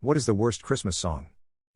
What is the worst Christmas song?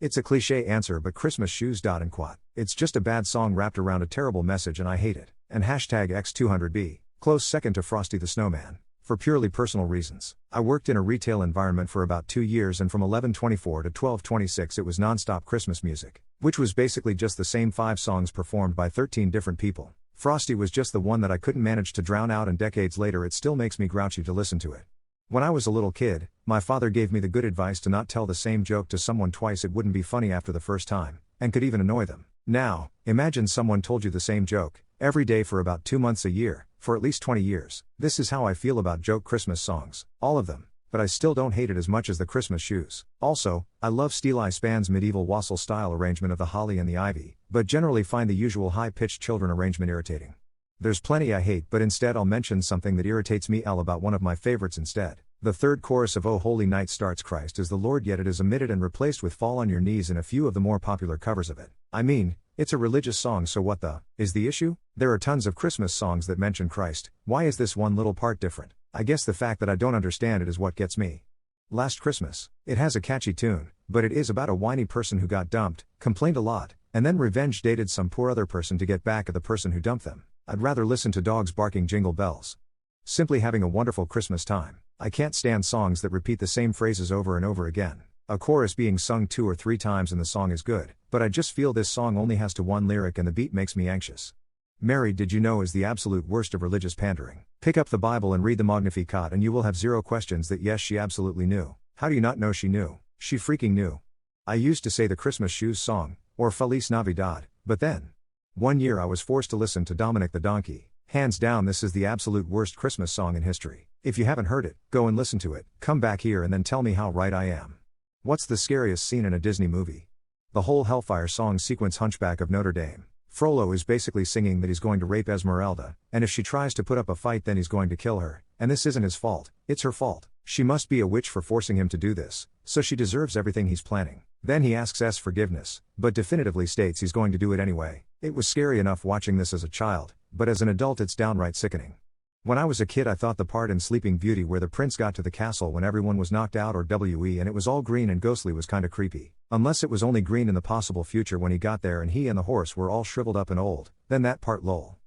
It's a cliché answer, but Christmas Shoes. And quat. It's just a bad song wrapped around a terrible message and I hate it. And hashtag X200B. Close second to Frosty the Snowman. For purely personal reasons. I worked in a retail environment for about 2 years, and from 11:24 to 12:26 it was non-stop Christmas music, which was basically just the same 5 songs performed by 13 different people. Frosty was just the one that I couldn't manage to drown out, and decades later it still makes me grouchy to listen to it. When I was a little kid, my father gave me the good advice to not tell the same joke to someone twice. It wouldn't be funny after the first time, and could even annoy them. Now, imagine someone told you the same joke, every day for about 2 months a year, for at least 20 years. This is how I feel about joke Christmas songs, all of them, but I still don't hate it as much as the Christmas Shoes. Also, I love Steely Span's medieval wassail-style arrangement of the holly and the ivy, but generally find the usual high-pitched children arrangement irritating. There's plenty I hate, but instead I'll mention something that irritates me about one of my favorites instead. The third chorus of O Holy Night starts Christ is the Lord, yet it is omitted and replaced with Fall on Your Knees in a few of the more popular covers of it. I mean, it's a religious song, so what is the issue? There are tons of Christmas songs that mention Christ. Why is this one little part different? I guess the fact that I don't understand it is what gets me. Last Christmas. It has a catchy tune, but it is about a whiny person who got dumped, complained a lot, and then revenge dated some poor other person to get back at the person who dumped them. I'd rather listen to dogs barking Jingle Bells. Simply having a wonderful Christmas time. I can't stand songs that repeat the same phrases over and over again. A chorus being sung 2 or 3 times and the song is good, but I just feel this song only has to one lyric and the beat makes me anxious. Mary, did you know, is the absolute worst of religious pandering. Pick up the Bible and read the Magnificat and you will have 0 questions that yes, she absolutely knew. How do you not know she knew? She freaking knew. I used to say the Christmas Shoes song, or Feliz Navidad, but then. One year I was forced to listen to Dominic the Donkey. Hands down, this is the absolute worst Christmas song in history. If you haven't heard it, go and listen to it, come back here and then tell me how right I am. What's the scariest scene in a Disney movie? The whole Hellfire song sequence. Hunchback of Notre Dame. Frollo is basically singing that he's going to rape Esmeralda, and if she tries to put up a fight then he's going to kill her, and this isn't his fault, it's her fault. She must be a witch for forcing him to do this, so she deserves everything he's planning. Then he asks S forgiveness, but definitively states he's going to do it anyway. It was scary enough watching this as a child, but as an adult it's downright sickening. When I was a kid I thought the part in Sleeping Beauty where the prince got to the castle when everyone was knocked out or WE and it was all green and ghostly was kinda creepy. Unless it was only green in the possible future when he got there and he and the horse were all shriveled up and old, then that part lol.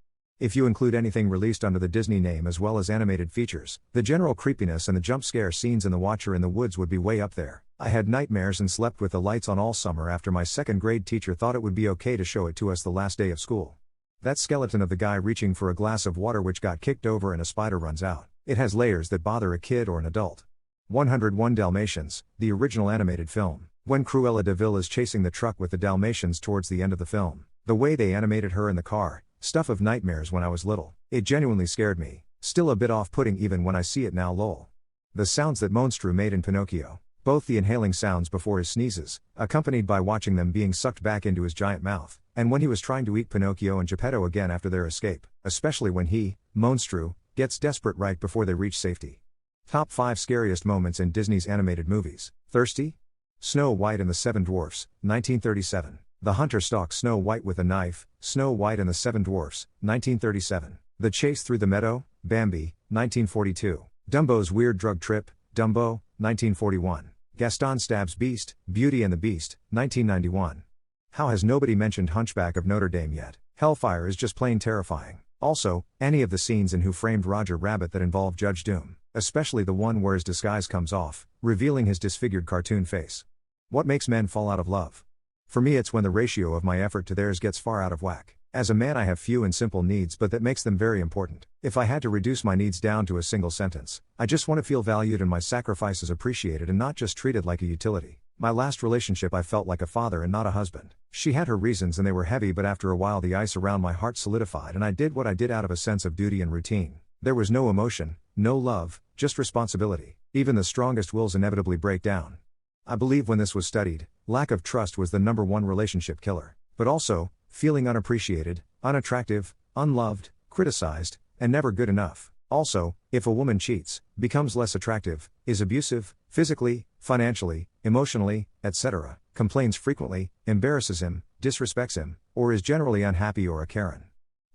If you include anything released under the Disney name as well as animated features, the general creepiness and the jump scare scenes in The Watcher in the Woods would be way up there. I had nightmares and slept with the lights on all summer after my 2nd grade teacher thought it would be okay to show it to us the last day of school. That skeleton of the guy reaching for a glass of water which got kicked over and a spider runs out. It has layers that bother a kid or an adult. 101 Dalmatians, the original animated film. When Cruella de Vil is chasing the truck with the Dalmatians towards the end of the film. The way they animated her in the car, stuff of nightmares when I was little. It genuinely scared me. Still a bit off-putting even when I see it now lol. The sounds that Monstru made in Pinocchio. Both the inhaling sounds before his sneezes, accompanied by watching them being sucked back into his giant mouth, and when he was trying to eat Pinocchio and Geppetto again after their escape, especially when he, Monstru, gets desperate right before they reach safety. Top 5 scariest moments in Disney's animated movies. Thirsty? Snow White and the Seven Dwarfs, 1937. The Hunter stalks Snow White with a knife, Snow White and the Seven Dwarfs, 1937. The Chase Through the Meadow, Bambi, 1942. Dumbo's Weird Drug Trip, Dumbo, 1941. Gaston Stabs Beast, Beauty and the Beast, 1991. How has nobody mentioned Hunchback of Notre Dame yet? Hellfire is just plain terrifying. Also, any of the scenes in Who Framed Roger Rabbit that involve Judge Doom, especially the one where his disguise comes off, revealing his disfigured cartoon face. What makes men fall out of love? For me it's when the ratio of my effort to theirs gets far out of whack. As a man I have few and simple needs, but that makes them very important. If I had to reduce my needs down to a single sentence, I just want to feel valued and my sacrifices appreciated and not just treated like a utility. My last relationship I felt like a father and not a husband. She had her reasons and they were heavy, but after a while the ice around my heart solidified and I did what I did out of a sense of duty and routine. There was no emotion, no love, just responsibility. Even the strongest wills inevitably break down. I believe when this was studied, lack of trust was the #1 relationship killer. But also, feeling unappreciated, unattractive, unloved, criticized, and never good enough. Also, if a woman cheats, becomes less attractive, is abusive, physically, financially, emotionally, etc., complains frequently, embarrasses him, disrespects him, or is generally unhappy or a Karen.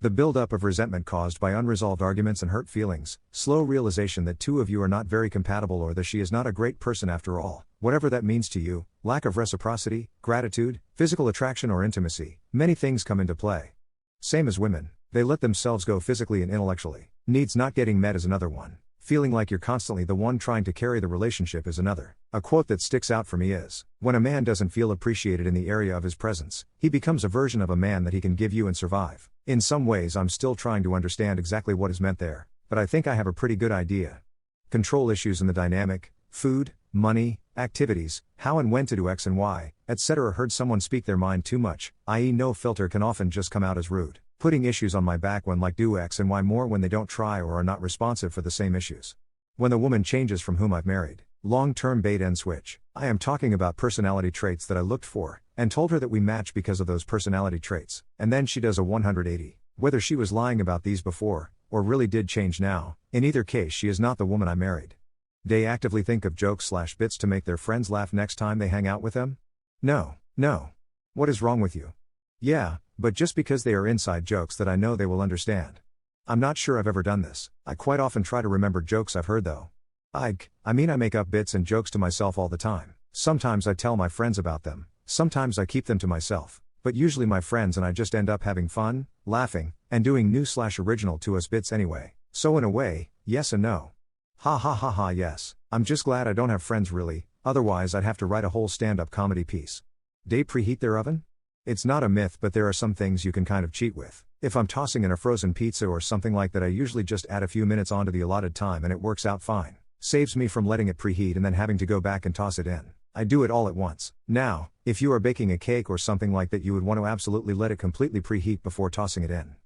The buildup of resentment caused by unresolved arguments and hurt feelings, slow realization that two of you are not very compatible or that she is not a great person after all, whatever that means to you, lack of reciprocity, gratitude, physical attraction or intimacy, many things come into play. Same as women, they let themselves go physically and intellectually. Needs not getting met is another one. Feeling like you're constantly the one trying to carry the relationship is another. A quote that sticks out for me is, when a man doesn't feel appreciated in the area of his presence, he becomes a version of a man that he can give you and survive. In some ways I'm still trying to understand exactly what is meant there, but I think I have a pretty good idea. Control issues in the dynamic, food, money, activities, how and when to do X and Y, etc. Heard someone speak their mind too much, i.e. no filter can often just come out as rude. Putting issues on my back when like do X and Y more when they don't try or are not responsive for the same issues. When the woman changes from whom I've married. Long-term bait and switch. I am talking about personality traits that I looked for, and told her that we match because of those personality traits, and then she does a 180. Whether she was lying about these before, or really did change now, in either case she is not the woman I married. They actively think of jokes/bits to make their friends laugh next time they hang out with them? No. What is wrong with you? Yeah, but just because they are inside jokes that I know they will understand. I'm not sure I've ever done this. I quite often try to remember jokes I've heard though. I make up bits and jokes to myself all the time. Sometimes I tell my friends about them, sometimes I keep them to myself, but usually my friends and I just end up having fun, laughing, and doing new/original to us bits anyway. So in a way, yes and no. Ha, yes. I'm just glad I don't have friends really, otherwise I'd have to write a whole stand-up comedy piece. They preheat their oven? It's not a myth, but there are some things you can kind of cheat with. If I'm tossing in a frozen pizza or something like that, I usually just add a few minutes onto the allotted time and it works out fine. Saves me from letting it preheat and then having to go back and toss it in. I do it all at once. Now, if you are baking a cake or something like that, you would want to absolutely let it completely preheat before tossing it in.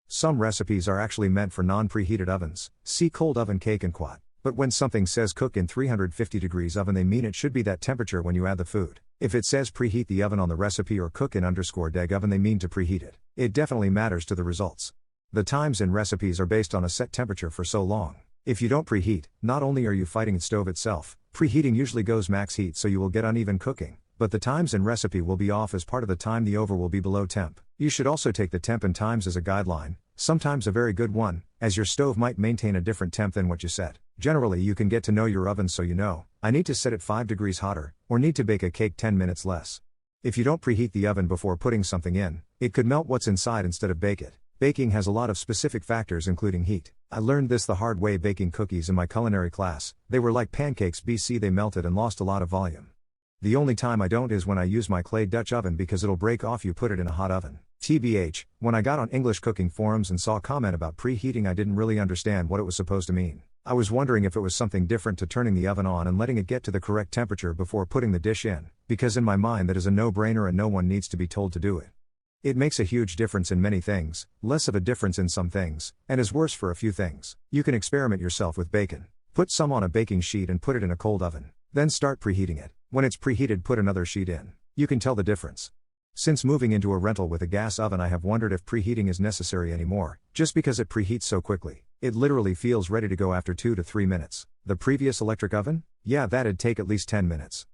Some recipes are actually meant for non-preheated ovens, see cold oven cake and quat. But when something says cook in 350 degrees oven, they mean it should be that temperature when you add the food. If it says preheat the oven on the recipe or cook in _deg oven, they mean to preheat it. It definitely matters to the results. The times in recipes are based on a set temperature for so long. If you don't preheat, not only are you fighting the stove itself, preheating usually goes max heat so you will get uneven cooking, but the times in recipe will be off as part of the time the oven will be below temp. You should also take the temp and times as a guideline, sometimes a very good one, as your stove might maintain a different temp than what you set. Generally you can get to know your oven so you know, I need to set it 5 degrees hotter, or need to bake a cake 10 minutes less. If you don't preheat the oven before putting something in, it could melt what's inside instead of bake it. Baking has a lot of specific factors including heat. I learned this the hard way baking cookies in my culinary class. They were like pancakes BC, they melted and lost a lot of volume. The only time I don't is when I use my clay Dutch oven because it'll break off you put it in a hot oven. TBH, when I got on English cooking forums and saw a comment about preheating, I didn't really understand what it was supposed to mean. I was wondering if it was something different to turning the oven on and letting it get to the correct temperature before putting the dish in, because in my mind that is a no-brainer and no one needs to be told to do it. It makes a huge difference in many things, less of a difference in some things, and is worse for a few things. You can experiment yourself with bacon. Put some on a baking sheet and put it in a cold oven. Then start preheating it. When it's preheated, put another sheet in. You can tell the difference. Since moving into a rental with a gas oven, I have wondered if preheating is necessary anymore, just because it preheats so quickly. It literally feels ready to go after 2 to 3 minutes. The previous electric oven? Yeah, that'd take at least 10 minutes.